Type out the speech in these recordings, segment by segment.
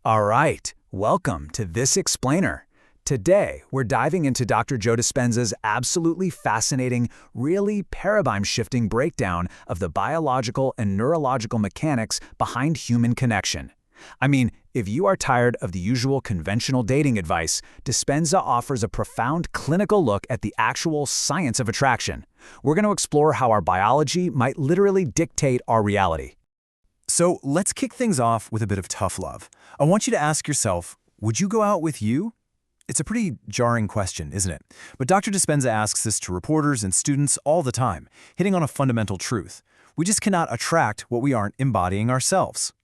All right, welcome to This Explainer. Today, we're diving into Dr. Joe Dispenza's absolutely fascinating, really paradigm-shifting breakdown of the biological and neurological mechanics behind human connection. I mean, if you are tired of the usual conventional dating advice, Dispenza offers a profound clinical look at the actual science of attraction. We're going to explore how our biology might literally dictate our reality. So let's kick things off with a bit of tough love. I want you to ask yourself, would you go out with you? It's a pretty jarring question, isn't it? But Dr. Dispenza asks this to reporters and students all the time, hitting on a fundamental truth. We just cannot attract what we aren't embodying ourselves.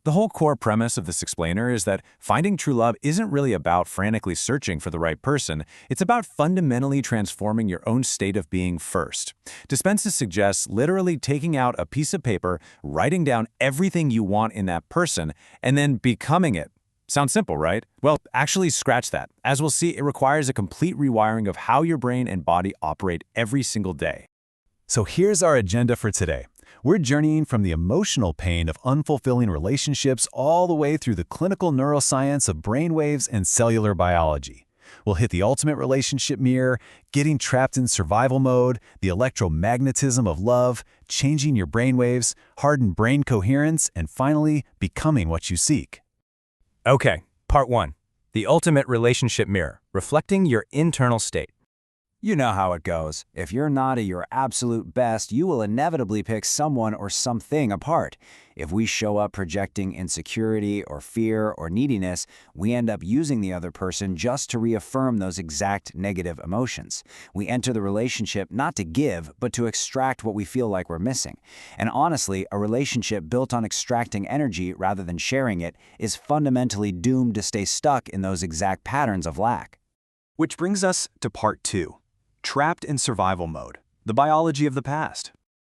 The whole core premise of this explainer is that finding true love isn't really about frantically searching for the right person. It's about fundamentally transforming your own state of being first. Dispenza suggests literally taking out a piece of paper, writing down everything you want in that person, and then becoming it. Sounds simple, right? Well, actually scratch that. As we'll see, it requires a complete rewiring of how your brain and body operate every single day. So here's our agenda for today. We're journeying from the emotional pain of unfulfilling relationships all the way through the clinical neuroscience of brainwaves and cellular biology. We'll hit the ultimate relationship mirror, getting trapped in survival mode, the electromagnetism of love, changing your brainwaves, hardened brain coherence, and finally, becoming what you seek. Okay, part 1. The ultimate relationship mirror, reflecting your internal state. You know how it goes. If you're not at your absolute best, you will inevitably pick someone or something apart. If we show up projecting insecurity or fear or neediness, we end up using the other person just to reaffirm those exact negative emotions. We enter the relationship not to give, but to extract what we feel like we're missing. And honestly, a relationship built on extracting energy rather than sharing it is fundamentally doomed to stay stuck in those exact patterns of lack. Which brings us to part 2. Trapped in survival mode, the biology of the past.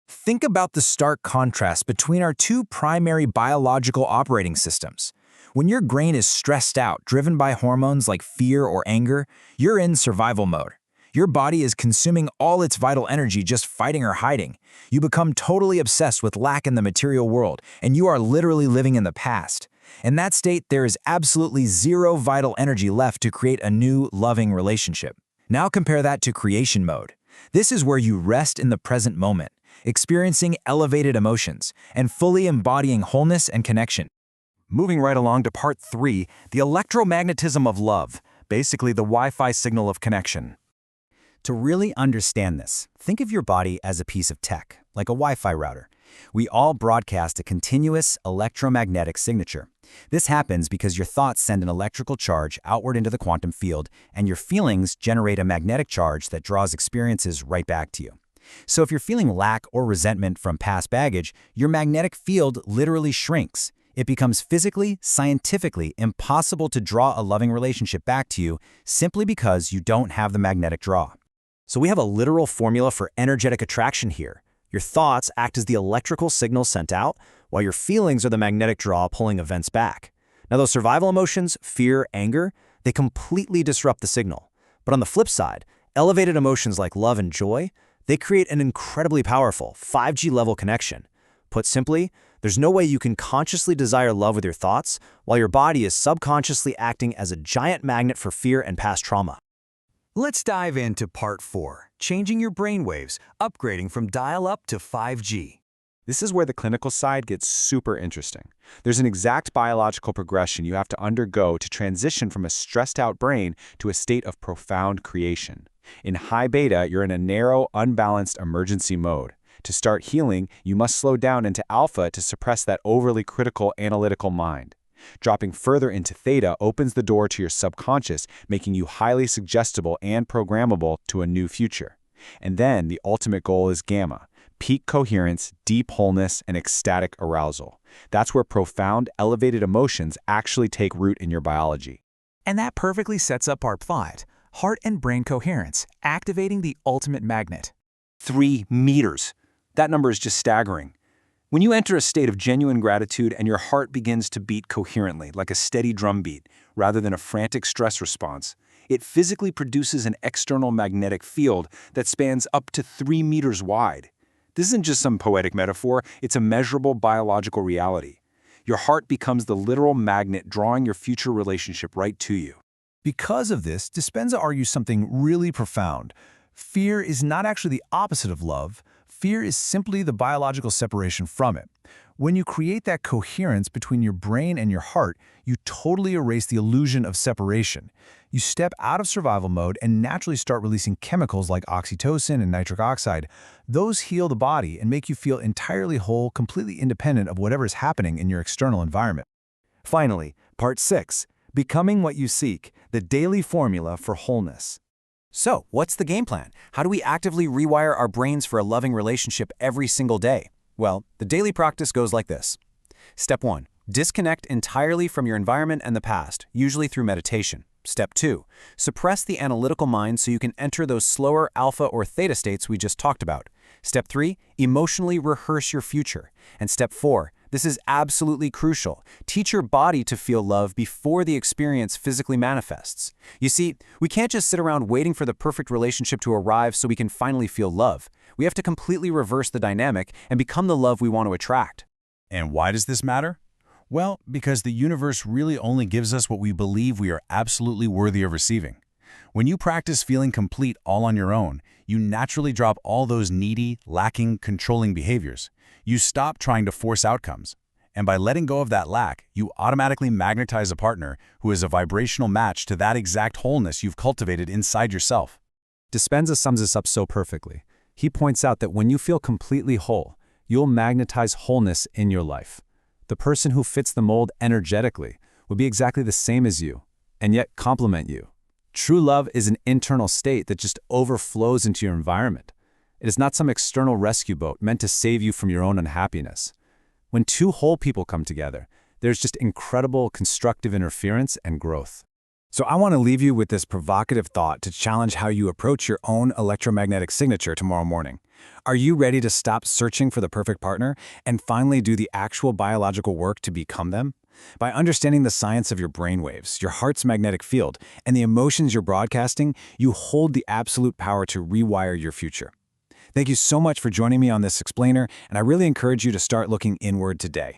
Think about the stark contrast between our two primary biological operating systems. When your brain is stressed out, driven by hormones like fear or anger, you're in survival mode. Your body is consuming all its vital energy just fighting or hiding. You become totally obsessed with lack in the material world, and you are literally living in the past. In that state, there is absolutely zero vital energy left to create a new, loving relationship. Now compare that to creation mode. This is where you rest in the present moment, experiencing elevated emotions, and fully embodying wholeness and connection. Moving right along to part 3, the electromagnetism of love, basically the Wi-Fi signal of connection. To really understand this, think of your body as a piece of tech, like a Wi-Fi router. We all broadcast a continuous electromagnetic signature. This happens because your thoughts send an electrical charge outward into the quantum field, and your feelings generate a magnetic charge that draws experiences right back to you. So if you're feeling lack or resentment from past baggage, your magnetic field literally shrinks. It becomes physically, scientifically impossible to draw a loving relationship back to you simply because you don't have the magnetic draw. So we have a literal formula for energetic attraction here. Your thoughts act as the electrical signal sent out, while your feelings are the magnetic draw pulling events back. Now those survival emotions, fear, anger, they completely disrupt the signal. But on the flip side, elevated emotions like love and joy, they create an incredibly powerful 5G level connection. Put simply, there's no way you can consciously desire love with your thoughts while your body is subconsciously acting as a giant magnet for fear and past trauma. Let's dive into part 4, changing your brainwaves, upgrading from dial-up to 5G. This is where the clinical side gets super interesting. There's an exact biological progression you have to undergo to transition from a stressed-out brain to a state of profound creation. In high beta, you're in a narrow, unbalanced emergency mode. To start healing, you must slow down into alpha to suppress that overly critical analytical mind. Dropping further into theta opens the door to your subconscious, making you highly suggestible and programmable to a new future. And then the ultimate goal is gamma, peak coherence, deep wholeness, and ecstatic arousal. That's where profound, elevated emotions actually take root in your biology. And that perfectly sets up part 5, heart and brain coherence, activating the ultimate magnet. 3 meters. That number is just staggering. When you enter a state of genuine gratitude and your heart begins to beat coherently, like a steady drumbeat, rather than a frantic stress response, it physically produces an external magnetic field that spans up to 3 meters wide. This isn't just some poetic metaphor, it's a measurable biological reality. Your heart becomes the literal magnet drawing your future relationship right to you. Because of this, Dispenza argues something really profound. Fear is not actually the opposite of love. Fear is simply the biological separation from it. When you create that coherence between your brain and your heart, you totally erase the illusion of separation. You step out of survival mode and naturally start releasing chemicals like oxytocin and nitric oxide. Those heal the body and make you feel entirely whole, completely independent of whatever is happening in your external environment. Finally, Part 6, Becoming What You Seek, the daily formula for wholeness. So, what's the game plan? How do we actively rewire our brains for a loving relationship every single day? Well, the daily practice goes like this. Step 1. Disconnect entirely from your environment and the past, usually through meditation. Step 2. Suppress the analytical mind so you can enter those slower alpha or theta states we just talked about. Step 3. Emotionally rehearse your future. And Step 4. This is absolutely crucial. Teach your body to feel love before the experience physically manifests. You see, we can't just sit around waiting for the perfect relationship to arrive so we can finally feel love. We have to completely reverse the dynamic and become the love we want to attract. And why does this matter? Well, because the universe really only gives us what we believe we are absolutely worthy of receiving. When you practice feeling complete all on your own, you naturally drop all those needy, lacking, controlling behaviors. You stop trying to force outcomes. And by letting go of that lack, you automatically magnetize a partner who is a vibrational match to that exact wholeness you've cultivated inside yourself. Dispenza sums this up so perfectly. He points out that when you feel completely whole, you'll magnetize wholeness in your life. The person who fits the mold energetically will be exactly the same as you, and yet complement you. True love is an internal state that just overflows into your environment. It is not some external rescue boat meant to save you from your own unhappiness. When two whole people come together, there's just incredible constructive interference and growth. So I want to leave you with this provocative thought to challenge how you approach your own electromagnetic signature tomorrow morning. Are you ready to stop searching for the perfect partner and finally do the actual biological work to become them? By understanding the science of your brainwaves, your heart's magnetic field, and the emotions you're broadcasting, you hold the absolute power to rewire your future. Thank you so much for joining me on this explainer, and I really encourage you to start looking inward today.